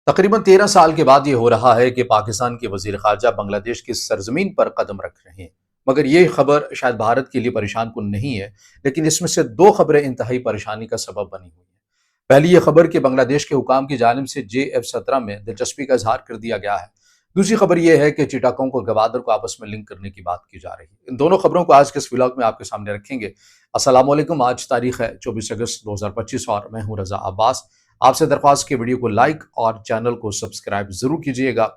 تقریباً 13 سال کے بعد یہ ہو رہا ہے کہ پاکستان کے وزیر خارجہ بنگلہ دیش کی سرزمین پر قدم رکھ رہے ہیں، مگر یہ خبر شاید بھارت کے لیے پریشان کن نہیں ہے، لیکن اس میں سے دو خبریں انتہائی پریشانی کا سبب بنی ہوئی ہیں۔ پہلی یہ خبر کہ بنگلہ دیش کے حکام کی جانب سے JF-17 میں دلچسپی کا اظہار کر دیا گیا ہے۔ دوسری خبر یہ ہے کہ چیٹاکوں کو گوادر کو آپس میں لنک کرنے کی بات کی جا رہی ہے۔ ان دونوں خبروں کو آج کے اس ولاگ میں آپ کے سامنے رکھیں گے۔ السلام علیکم، آج تاریخ ہے 24 اگست 2025 اور میں ہوں رضا عباس۔ آپ سے درخواست کی ویڈیو کو لائک اور چینل کو سبسکرائب ضرور کیجئے گا۔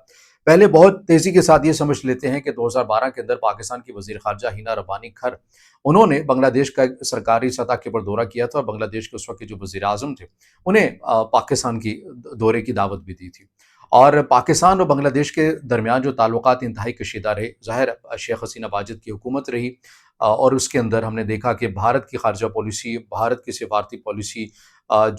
پہلے بہت تیزی کے ساتھ یہ سمجھ لیتے ہیں کہ 2012 کے اندر پاکستان کی وزیر خارجہ ہینا ربانی کھر انہوں نے بنگلہ دیش کا ایک سرکاری سطح کے پر دورہ کیا تھا اور بنگلہ دیش کے اس وقت کے جو وزیر اعظم تھے انہیں پاکستان کی دورے کی دعوت بھی دی تھی، اور پاکستان اور بنگلہ دیش کے درمیان جو تعلقات انتہائی کشیدہ رہے، ظاہر شیخ حسینہ واجد کی حکومت رہی، اور اس کے اندر ہم نے دیکھا کہ بھارت کی خارجہ پالیسی، بھارت کی سفارتی پالیسی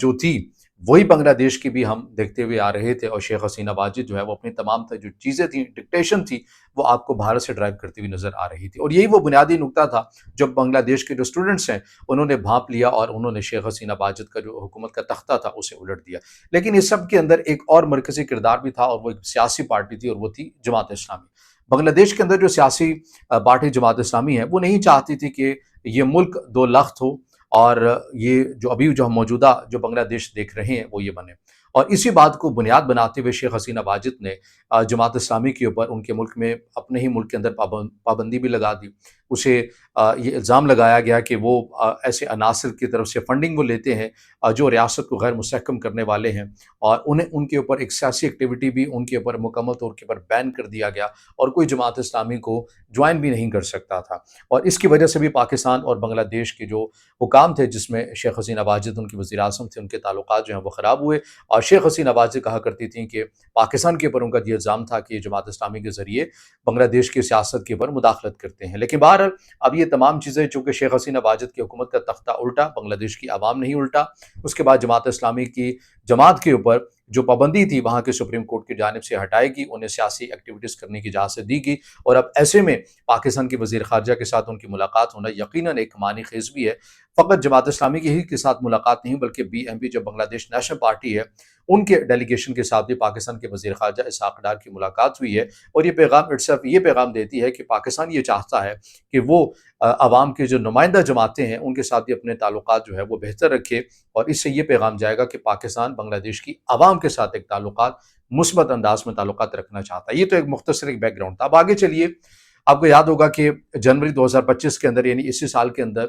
جو تھی وہی بنگلہ دیش کی بھی ہم دیکھتے ہوئے آ رہے تھے، اور شیخ حسینہ واجد جو ہے وہ اپنی تمام جو چیزیں تھیں، ڈکٹیشن تھی، وہ آپ کو بھارت سے ڈرائیو کرتی ہوئی نظر آ رہی تھی، اور یہی وہ بنیادی نقطہ تھا جب بنگلہ دیش کے جو اسٹوڈنٹس ہیں انہوں نے بھانپ لیا اور انہوں نے شیخ حسینہ واجد کا جو حکومت کا تختہ تھا اسے الٹ دیا۔ لیکن اس سب کے اندر ایک اور مرکزی کردار بھی تھا، اور وہ ایک سیاسی پارٹی تھی، اور وہ تھی جماعت اسلامی۔ بنگلہ دیش کے اندر جو سیاسی پارٹی جماعت اسلامی ہے وہ نہیں چاہتی تھی کہ یہ ملک دو لخت ہو، اور یہ جو ابھی جو موجودہ جو بنگلہ دیش دیکھ رہے ہیں وہ یہ بنے، اور اسی بات کو بنیاد بناتے ہوئے شیخ حسینہ واجد نے جماعت اسلامی کے اوپر ان کے ملک میں اپنے ہی ملک کے اندر پابندی بھی لگا دی۔ اسے یہ الزام لگایا گیا کہ وہ ایسے عناصر کی طرف سے فنڈنگ وہ لیتے ہیں جو ریاست کو غیر مستحکم کرنے والے ہیں، اور انہیں ان کے اوپر ایک سیاسی ایکٹیویٹی بھی ان کے اوپر مکمل طور کے اوپر بین کر دیا گیا، اور کوئی جماعت اسلامی کو جوائن بھی نہیں کر سکتا تھا، اور اس کی وجہ سے بھی پاکستان اور بنگلہ دیش کے جو حکام تھے جس میں شیخ حسینہ واجد ان کی وزیر اعظم تھے، ان کے تعلقات جو ہیں وہ خراب ہوئے، اور شیخ حسینہ واجد کہا کرتی تھیں کہ پاکستان کے اوپر ان کا یہ الزام تھا کہ یہ جماعت اسلامی کے ذریعے بنگلہ دیش کی سیاست کے اوپر مداخلت کرتے ہیں۔ لیکن بہرحال اب یہ تمام چیزیں چونکہ شیخ حسینہ واجد کی حکومت کا تختہ الٹا، بنگلہ دیش کی عوام نہیں الٹا، اس کے بعد جماعت اسلامی کی جماعت کے اوپر جو پابندی تھی وہاں کے سپریم کورٹ کی جانب سے ہٹائے گی، انہیں سیاسی ایکٹیویٹیز کرنے کی اجازت دی گئی، اور اب ایسے میں پاکستان کے وزیر خارجہ کے ساتھ ان کی ملاقات ہونا یقیناً ایک معنی خیز بھی ہے۔ فقط جماعت اسلامی کی ہی کے ساتھ ملاقات نہیں، بلکہ BNP جو بنگلہ دیش نیشنل پارٹی ہے ان کے ڈیلیگیشن کے ساتھ بھی پاکستان کے وزیر خارجہ اسحاق ڈار کی ملاقات ہوئی ہے، اور یہ پیغام اٹسیلف یہ پیغام دیتی ہے کہ پاکستان یہ چاہتا ہے کہ وہ عوام کے جو نمائندہ جماعتیں ہیں ان کے ساتھ بھی اپنے تعلقات جو ہے وہ بہتر رکھے، اور اس سے یہ پیغام جائے گا کہ پاکستان بنگلہ دیش کی عوام کے ساتھ ایک تعلقات مثبت انداز میں تعلقات رکھنا چاہتا ہے۔ یہ تو ایک مختصر ایک بیک گراؤنڈ تھا۔ اب آگے چلیے، آپ کو یاد ہوگا کہ جنوری 2025 کے اندر یعنی اسی سال کے اندر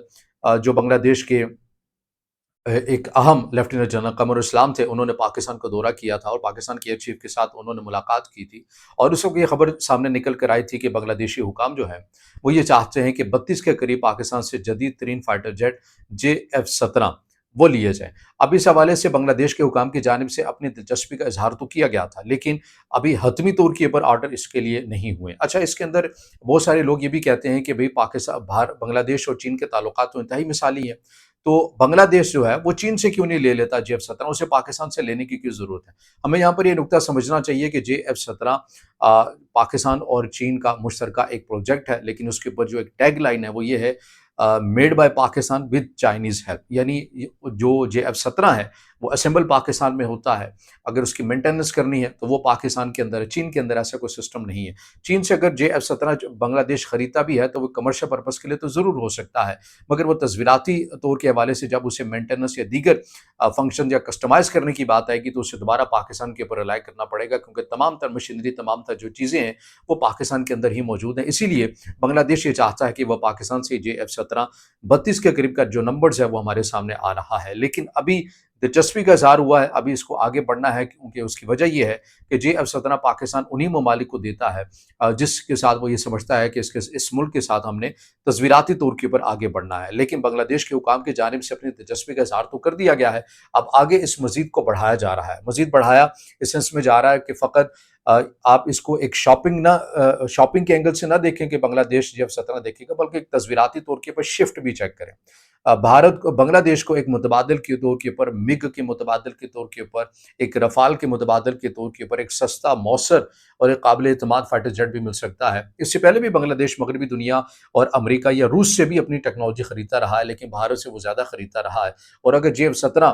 جو بنگلہ دیش کے ایک اہم لیفٹیننٹ جنرل قمر اسلام تھے، انہوں نے پاکستان کا دورہ کیا تھا، اور پاکستان کے ایئر چیف کے ساتھ انہوں نے ملاقات کی تھی، اور اس وقت یہ خبر سامنے نکل کر آئی تھی کہ بنگلہ دیشی حکام جو ہیں وہ یہ چاہتے ہیں کہ 32 کے قریب پاکستان سے جدید ترین فائٹر جیٹ JF-17 وہ لیے جائیں۔ اب اس حوالے سے بنگلہ دیش کے حکام کی جانب سے اپنی دلچسپی کا اظہار تو کیا گیا تھا، لیکن ابھی حتمی طور کے اوپر آرڈر اس کے لیے نہیں ہوئے۔ اچھا، اس کے اندر بہت سارے لوگ یہ بھی کہتے ہیں کہ بھئی پاکستان بنگلہ دیش اور چین کے تعلقات تو انتہائی مثالی ہیں، تو بنگلہ دیش جو ہے وہ چین سے کیوں نہیں لے لیتا JF-17، اسے پاکستان سے لینے کی کیوں ضرورت ہے؟ ہمیں یہاں پر یہ نقطہ سمجھنا چاہیے کہ JF-17 پاکستان اور چین کا مشترکہ ایک پروجیکٹ ہے، لیکن اس کے اوپر جو ایک ٹیگ لائن ہے وہ یہ ہے made by Pakistan with Chinese help, یعنی جو JF-17 ہے وہ اسمبل پاکستان میں ہوتا ہے، اگر اس کی مینٹیننس کرنی ہے تو وہ پاکستان کے اندر ہے، چین کے اندر ایسا کوئی سسٹم نہیں ہے۔ چین سے اگر JF-17 بنگلہ دیش خریدتا بھی ہے تو وہ کمرشل پرپس کے لیے تو ضرور ہو سکتا ہے، مگر وہ تصویراتی طور کے حوالے سے جب اسے مینٹیننس یا دیگر فنکشن یا کسٹمائز کرنے کی بات آئے گی تو اسے دوبارہ پاکستان کے اوپر ریلائی کرنا پڑے گا، کیونکہ تمام تر مشینری، تمام تر جو چیزیں ہیں وہ پاکستان کے اندر ہی موجود ہیں۔ اسی لیے بنگلہ دیش یہ چاہتا ہے کہ وہ پاکستان سے JF-17 32 کے قریب کا جو نمبرز ہے وہ ہمارے سامنے آ رہا ہے، لیکن ابھی دلچسپی کا اظہار ہوا ہے، ابھی اس کو آگے بڑھنا ہے، کیونکہ اس کی وجہ یہ ہے کہ JF-17 پاکستان انہی ممالک کو دیتا ہے جس کے ساتھ وہ یہ سمجھتا ہے کہ اس ملک کے ساتھ ہم نے تصویراتی طور کے اوپر آگے بڑھنا ہے، لیکن بنگلہ دیش کے حکام کی جانب سے اپنی دلچسپی کا اظہار تو کر دیا گیا ہے، اب آگے اس مزید کو بڑھایا جا رہا ہے، مزید بڑھایا اس سینس میں جا رہا ہے کہ فقط آپ اس کو ایک شاپنگ کے اینگل سے نہ دیکھیں کہ بنگلہ دیش JF-17 دیکھے گا، بلکہ ایک تصویراتی طور کے اوپر شفٹ بھی چیک کریں۔ بھارت کو، بنگلہ دیش کو ایک متبادل کے طور کے اوپر، MiG کے متبادل کے طور کے اوپر، ایک رفال کے متبادل کے طور کے اوپر ایک سستا، مؤثر اور ایک قابل اعتماد فائٹر جیٹ بھی مل سکتا ہے۔ اس سے پہلے بھی بنگلہ دیش مغربی دنیا اور امریکہ یا روس سے بھی اپنی ٹیکنالوجی خریدتا رہا ہے، لیکن بھارت سے وہ زیادہ خریدتا رہا ہے، اور اگر JF-17